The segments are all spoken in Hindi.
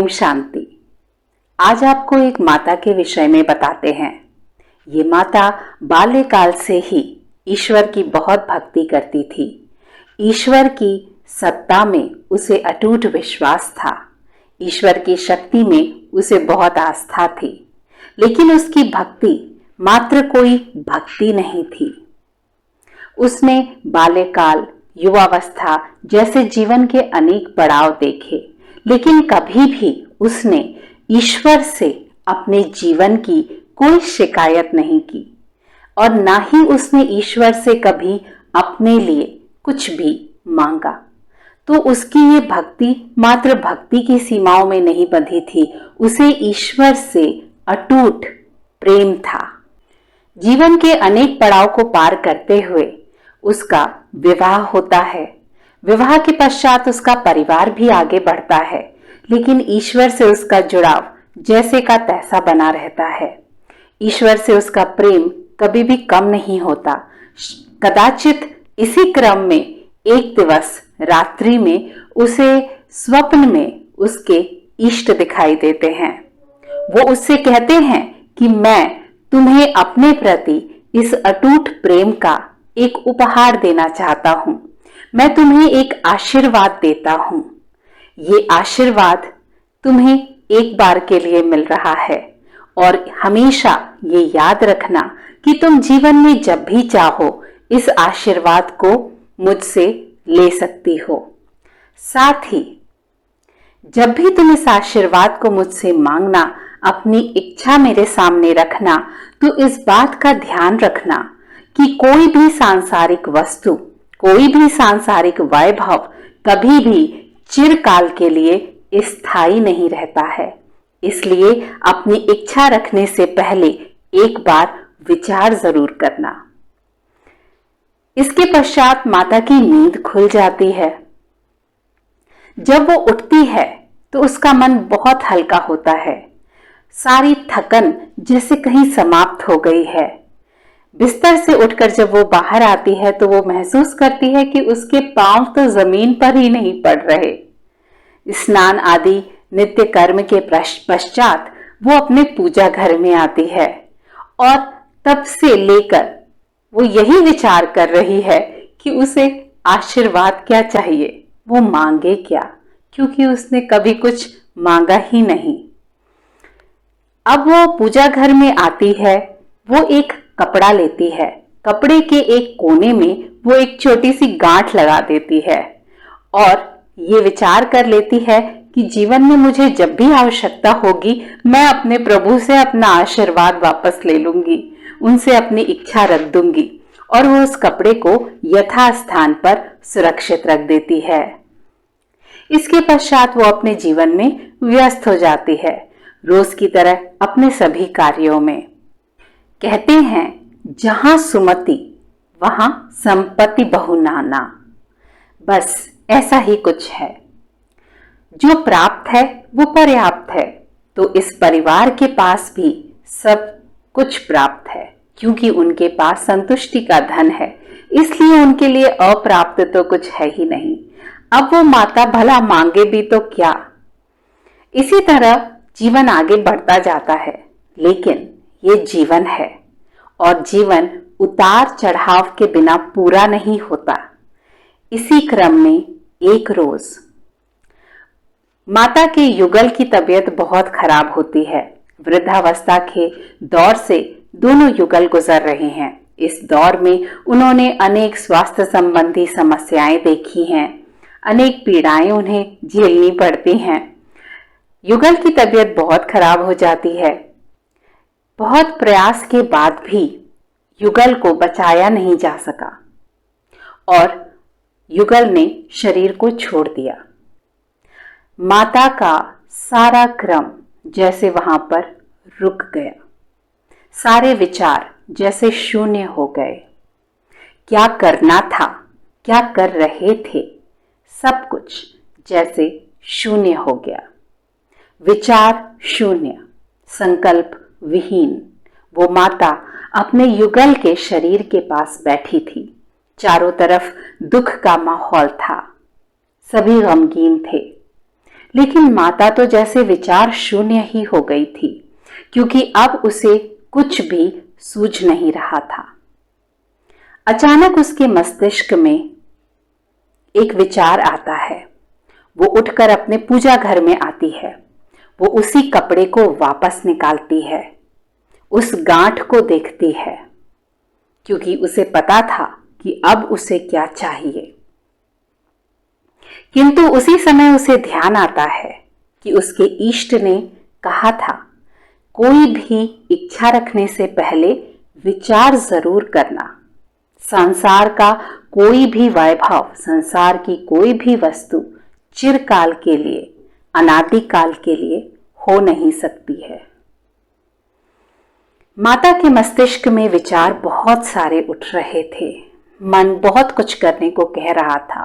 ओम शांति। आज आपको एक माता के विषय में बताते हैं। ये माता बाल्यकाल से ही ईश्वर की बहुत भक्ति करती थी। ईश्वर की सत्ता में उसे अटूट विश्वास था। ईश्वर की शक्ति में उसे बहुत आस्था थी, लेकिन उसकी भक्ति मात्र कोई भक्ति नहीं थी। उसने बाल्यकाल, युवावस्था जैसे जीवन के अनेक पड़ाव देखे, लेकिन कभी भी उसने ईश्वर से अपने जीवन की कोई शिकायत नहीं की और ना ही उसने ईश्वर से कभी अपने लिए कुछ भी मांगा। तो उसकी ये भक्ति मात्र भक्ति की सीमाओं में नहीं बंधी थी, उसे ईश्वर से अटूट प्रेम था। जीवन के अनेक पड़ाव को पार करते हुए उसका विवाह होता है। विवाह के पश्चात उसका परिवार भी आगे बढ़ता है, लेकिन ईश्वर से उसका जुड़ाव जैसे का तैसा बना रहता है। ईश्वर से उसका प्रेम कभी भी कम नहीं होता। कदाचित इसी क्रम में एक दिवस रात्रि में उसे स्वप्न में उसके इष्ट दिखाई देते हैं। वो उससे कहते हैं कि मैं तुम्हें अपने प्रति इस अटूट प्रेम का एक उपहार देना चाहता हूं। मैं तुम्हें एक आशीर्वाद देता हूं। ये आशीर्वाद तुम्हें एक बार के लिए मिल रहा है और हमेशा ये याद रखना कि तुम जीवन में जब भी चाहो इस आशीर्वाद को मुझसे ले सकती हो। साथ ही जब भी तुम इस आशीर्वाद को मुझसे मांगना, अपनी इच्छा मेरे सामने रखना, तो इस बात का ध्यान रखना कि कोई भी सांसारिक वस्तु, कोई भी सांसारिक वैभव कभी भी चिरकाल के लिए स्थायी नहीं रहता है। इसलिए अपनी इच्छा रखने से पहले एक बार विचार जरूर करना। इसके पश्चात माता की नींद खुल जाती है। जब वो उठती है तो उसका मन बहुत हल्का होता है। सारी थकन जैसे कहीं समाप्त हो गई है। बिस्तर से उठकर जब वो बाहर आती है तो वो महसूस करती है कि उसके पांव तो जमीन पर ही नहीं पड़ रहे। स्नान आदि नित्य कर्म के पश्चात वो अपने पूजा घर में आती है और तब से लेकर वो यही विचार कर रही है कि उसे आशीर्वाद क्या चाहिए, वो मांगे क्या, क्योंकि उसने कभी कुछ मांगा ही नहीं। अब वो पूजा घर में आती है। वो एक कपड़ा लेती है। कपड़े के एक कोने में वो एक छोटी सी गांठ लगा देती है और ये विचार कर लेती है कि जीवन में मुझे जब भी आवश्यकता होगी मैं अपने प्रभु से अपना आशीर्वाद वापस ले लूंगी, उनसे अपनी इच्छा रख दूंगी। और वो उस कपड़े को यथास्थान पर सुरक्षित रख देती है। इसके पश्चात वो अपने जीवन में व्यस्त हो जाती है, रोज की तरह अपने सभी कार्यों में। कहते हैं जहां सुमति वहां संपत्ति बहु नाना। बस ऐसा ही कुछ है। जो प्राप्त है वो पर्याप्त है। तो इस परिवार के पास भी सब कुछ प्राप्त है, क्योंकि उनके पास संतुष्टि का धन है। इसलिए उनके लिए अप्राप्त तो कुछ है ही नहीं। अब वो माता भला मांगे भी तो क्या। इसी तरह जीवन आगे बढ़ता जाता है, लेकिन ये जीवन है और जीवन उतार चढ़ाव के बिना पूरा नहीं होता। इसी क्रम में एक रोज माता के युगल की तबीयत बहुत खराब होती है। वृद्धावस्था के दौर से दोनों युगल गुजर रहे हैं। इस दौर में उन्होंने अनेक स्वास्थ्य संबंधी समस्याएं देखी हैं, अनेक पीड़ाएं उन्हें झेलनी पड़ती हैं। युगल की तबीयत बहुत खराब हो जाती है। बहुत प्रयास के बाद भी युगल को बचाया नहीं जा सका और युगल ने शरीर को छोड़ दिया। माता का सारा क्रम जैसे वहां पर रुक गया। सारे विचार जैसे शून्य हो गए। क्या करना था, क्या कर रहे थे, सब कुछ जैसे शून्य हो गया। विचार शून्य, संकल्प विहीन वो माता अपने युगल के शरीर के पास बैठी थी। चारों तरफ दुख का माहौल था। सभी गमगीन थे। लेकिन माता तो जैसे विचार शून्य ही हो गई थी, क्योंकि अब उसे कुछ भी सूझ नहीं रहा था। अचानक उसके मस्तिष्क में एक विचार आता है। वो उठकर अपने पूजा घर में आती है। वो उसी कपड़े को वापस निकालती है, उस गांठ को देखती है, क्योंकि उसे पता था कि अब उसे क्या चाहिए। किंतु उसी समय उसे ध्यान आता है कि उसके इष्ट ने कहा था, कोई भी इच्छा रखने से पहले विचार जरूर करना। संसार का कोई भी वैभव, संसार की कोई भी वस्तु चिरकाल के लिए, अनादिकाल के लिए हो नहीं सकती है। माता के मस्तिष्क में विचार बहुत सारे उठ रहे थे। मन बहुत कुछ करने को कह रहा था,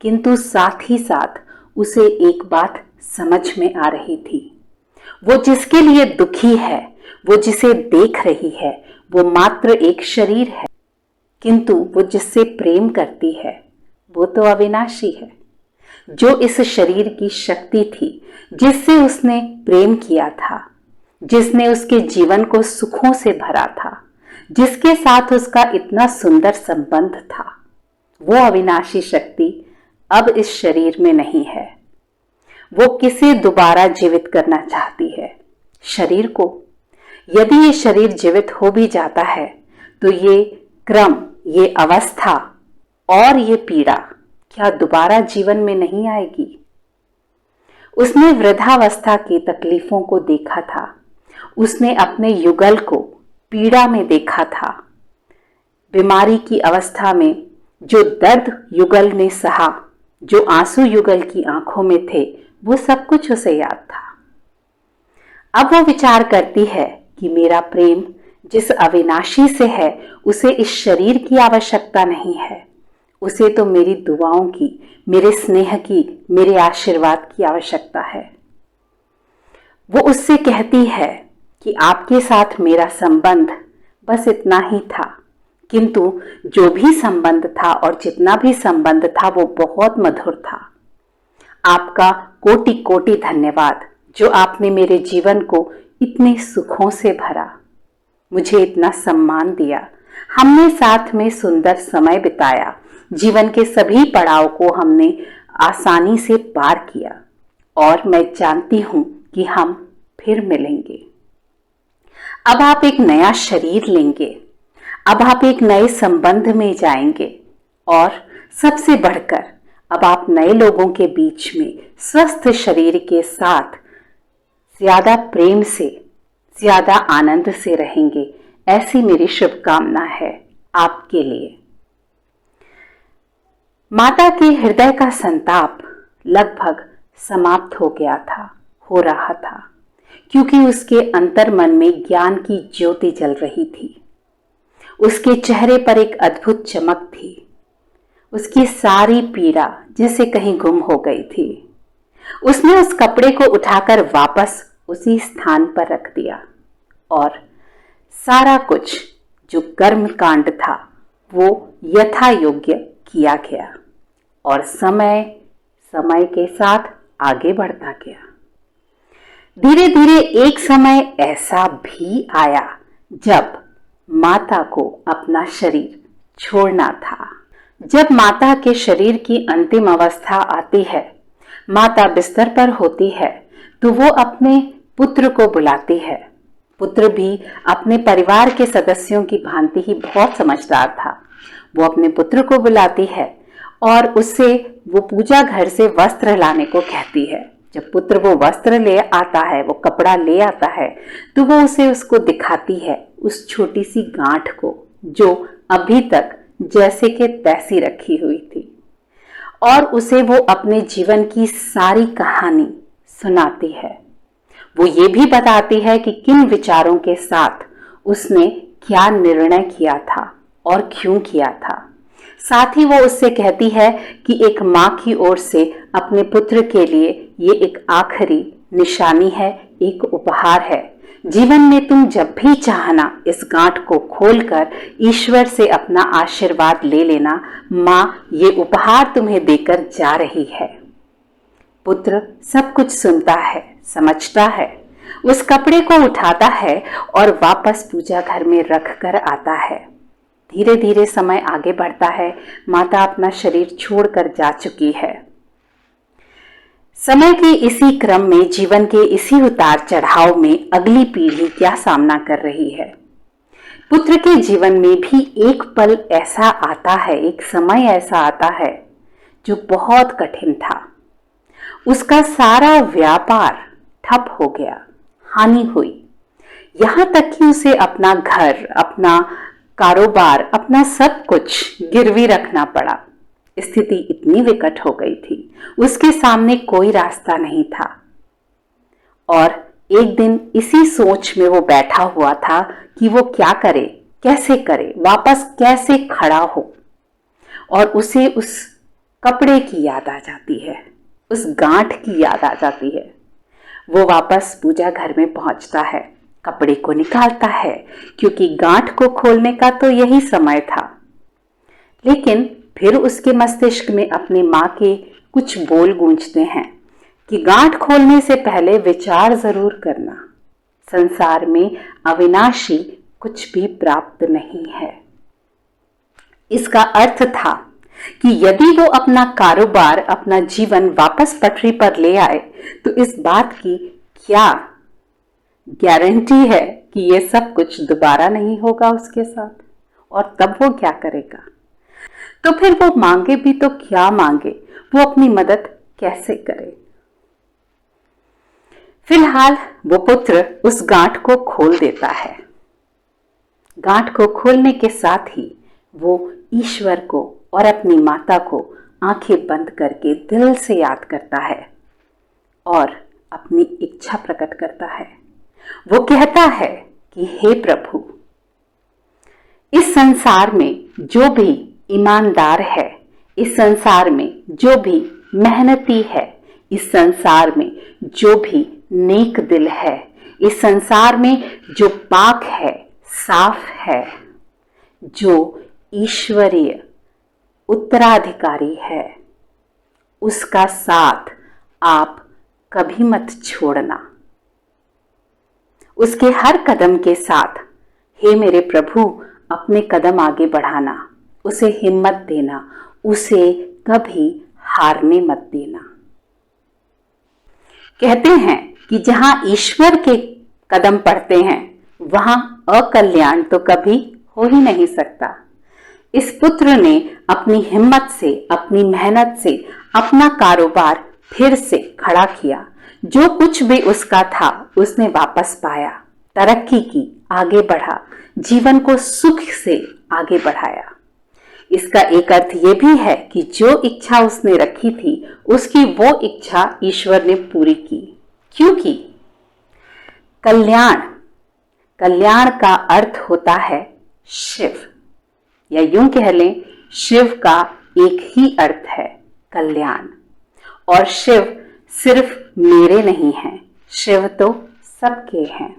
किंतु साथ ही साथ उसे एक बात समझ में आ रही थी। वो जिसके लिए दुखी है, वो जिसे देख रही है, वो मात्र एक शरीर है, किंतु वो जिससे प्रेम करती है वो तो अविनाशी है। जो इस शरीर की शक्ति थी, जिससे उसने प्रेम किया था, जिसने उसके जीवन को सुखों से भरा था, जिसके साथ उसका इतना सुंदर संबंध था, वो अविनाशी शक्ति अब इस शरीर में नहीं है। वो किसे दोबारा जीवित करना चाहती है? शरीर को। यदि ये शरीर जीवित हो भी जाता है तो ये क्रम, ये अवस्था और ये पीड़ा क्या दोबारा जीवन में नहीं आएगी? उसने वृद्धावस्था की तकलीफों को देखा था। उसने अपने युगल को पीड़ा में देखा था। बीमारी की अवस्था में जो दर्द युगल ने सहा, जो आंसू युगल की आंखों में थे, वो सब कुछ उसे याद था। अब वो विचार करती है कि मेरा प्रेम जिस अविनाशी से है, उसे इस शरीर की आवश्यकता नहीं है। उसे तो मेरी दुआओं की, मेरे स्नेह की, मेरे आशीर्वाद की आवश्यकता है। वो उससे कहती है कि आपके साथ मेरा संबंध बस इतना ही था, किंतु जो भी संबंध था और जितना भी संबंध था वो बहुत मधुर था। आपका कोटि कोटि धन्यवाद, जो आपने मेरे जीवन को इतने सुखों से भरा, मुझे इतना सम्मान दिया। हमने साथ में सुंदर समय बिताया, जीवन के सभी पड़ाव को हमने आसानी से पार किया, और मैं जानती हूं कि हम फिर मिलेंगे। अब आप एक नया शरीर लेंगे, अब आप एक नए संबंध में जाएंगे, और सबसे बढ़कर अब आप नए लोगों के बीच में स्वस्थ शरीर के साथ ज्यादा प्रेम से, ज्यादा आनंद से रहेंगे। ऐसी मेरी शुभकामना है आपके लिए। माता के हृदय का संताप लगभग समाप्त हो गया था, हो रहा था, क्योंकि उसके अंतर मन में ज्ञान की ज्योति जल रही थी। उसके चेहरे पर एक अद्भुत चमक थी। उसकी सारी पीड़ा जैसे कहीं गुम हो गई थी। उसने उस कपड़े को उठाकर वापस उसी स्थान पर रख दिया, और सारा कुछ जो कर्म कांड था वो यथा योग्य किया गया, और समय समय के साथ आगे बढ़ता गया। धीरे धीरे एक समय ऐसा भी आया जब माता को अपना शरीर छोड़ना था। जब माता के शरीर की अंतिम अवस्था आती है, माता बिस्तर पर होती है, तो वो अपने पुत्र को बुलाती है। पुत्र भी अपने परिवार के सदस्यों की भांति ही बहुत समझदार था। वो अपने पुत्र को बुलाती है और उससे वो पूजा घर से वस्त्र लाने को कहती है। जब पुत्र वो वस्त्र ले आता है, वो कपड़ा ले आता है, तो वो उसको दिखाती है, उस छोटी सी गांठ को जो अभी तक जैसे कि तैसी रखी हुई थी, और उसे वो अपने जीवन की सारी कहानी सुनाती है। वो ये भी बताती है कि किन विचारों के साथ उसने क्या निर्णय किया था और क्यों किया था। साथ ही वो उससे कहती है कि एक माँ की ओर से अपने पुत्र के लिए ये एक आखिरी निशानी है, एक उपहार है। जीवन में तुम जब भी चाहना इस गांठ को खोलकर ईश्वर से अपना आशीर्वाद ले लेना। माँ ये उपहार तुम्हें देकर जा रही है। पुत्र सब कुछ सुनता है, समझता है, उस कपड़े को उठाता है और वापस पूजा घर में रख कर आता है। धीरे धीरे समय आगे बढ़ता है। माता अपना शरीर छोड़कर जा चुकी है। समय के इसी क्रम में, जीवन के इसी उतार चढ़ाव में अगली पीढ़ी क्या सामना कर रही है। पुत्र के जीवन में भी एक पल ऐसा आता है, एक समय ऐसा आता है जो बहुत कठिन था। उसका सारा व्यापार ठप हो गया, हानि हुई। यहां तक कि उसे अपना घर, अपना कारोबार, अपना सब कुछ गिरवी रखना पड़ा। स्थिति इतनी विकट हो गई थी, उसके सामने कोई रास्ता नहीं था। और एक दिन इसी सोच में वो बैठा हुआ था कि वो क्या करे, कैसे करे, वापस कैसे खड़ा हो। और उसे उस कपड़े की याद आ जाती है, उस गांठ की याद आ जाती है। वो वापस पूजा घर में पहुंचता है, कपड़े को निकालता है, क्योंकि गांठ को खोलने का तो यही समय था। लेकिन फिर उसके मस्तिष्क में अपनी माँ के कुछ बोल गूंजते हैं कि गांठ खोलने से पहले विचार जरूर करना, संसार में अविनाशी कुछ भी प्राप्त नहीं है। इसका अर्थ था कि यदि वो अपना कारोबार, अपना जीवन वापस पटरी पर ले आए तो इस बात की क्या गारंटी है कि ये सब कुछ दोबारा नहीं होगा उसके साथ। और तब वो क्या करेगा? तो फिर वो मांगे भी तो क्या मांगे, वो अपनी मदद कैसे करे? फिलहाल वो पुत्र उस गांठ को खोल देता है। गांठ को खोलने के साथ ही वो ईश्वर को और अपनी माता को आंखें बंद करके दिल से याद करता है और अपनी इच्छा प्रकट करता है। वो कहता है कि हे प्रभु, इस संसार में जो भी ईमानदार है, इस संसार में जो भी मेहनती है, इस संसार में जो भी नेक दिल है, इस संसार में जो पाक है, साफ है, जो ईश्वरीय उत्तराधिकारी है, उसका साथ आप कभी मत छोड़ना। उसके हर कदम के साथ हे मेरे प्रभु अपने कदम आगे बढ़ाना, उसे हिम्मत देना, उसे कभी हारने मत देना। कहते हैं कि जहां ईश्वर के कदम पड़ते हैं वहां अकल्याण तो कभी हो ही नहीं सकता। इस पुत्र ने अपनी हिम्मत से, अपनी मेहनत से अपना कारोबार फिर से खड़ा किया। जो कुछ भी उसका था उसने वापस पाया, तरक्की की, आगे बढ़ा, जीवन को सुख से आगे बढ़ाया। इसका एक अर्थ ये भी है कि जो इच्छा उसने रखी थी उसकी वो इच्छा ईश्वर ने पूरी की, क्योंकि कल्याण का अर्थ होता है शिव, या यूं कह लें शिव का एक ही अर्थ है कल्याण। और शिव सिर्फ मेरे नहीं हैं, शिव तो सबके हैं,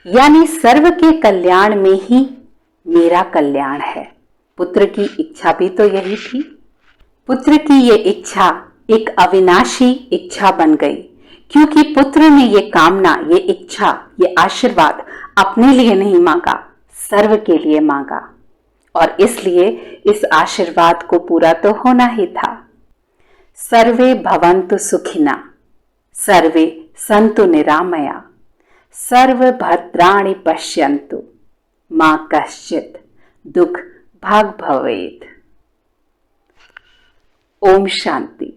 यानी सर्व के कल्याण में ही मेरा कल्याण है। पुत्र की इच्छा भी तो यही थी। पुत्र की ये इच्छा एक अविनाशी इच्छा बन गई, क्योंकि पुत्र ने ये कामना, ये इच्छा, ये आशीर्वाद अपने लिए नहीं मांगा, सर्व के लिए मांगा। और इसलिए इस आशीर्वाद को पूरा तो होना ही था। सर्वे भवन्तु सुखिना, सर्वे सन्तु निरामया, सर्वभद्राणि पश्यन्तु, मा कश्चित् दुख भाग भवेत्। ओम शांति।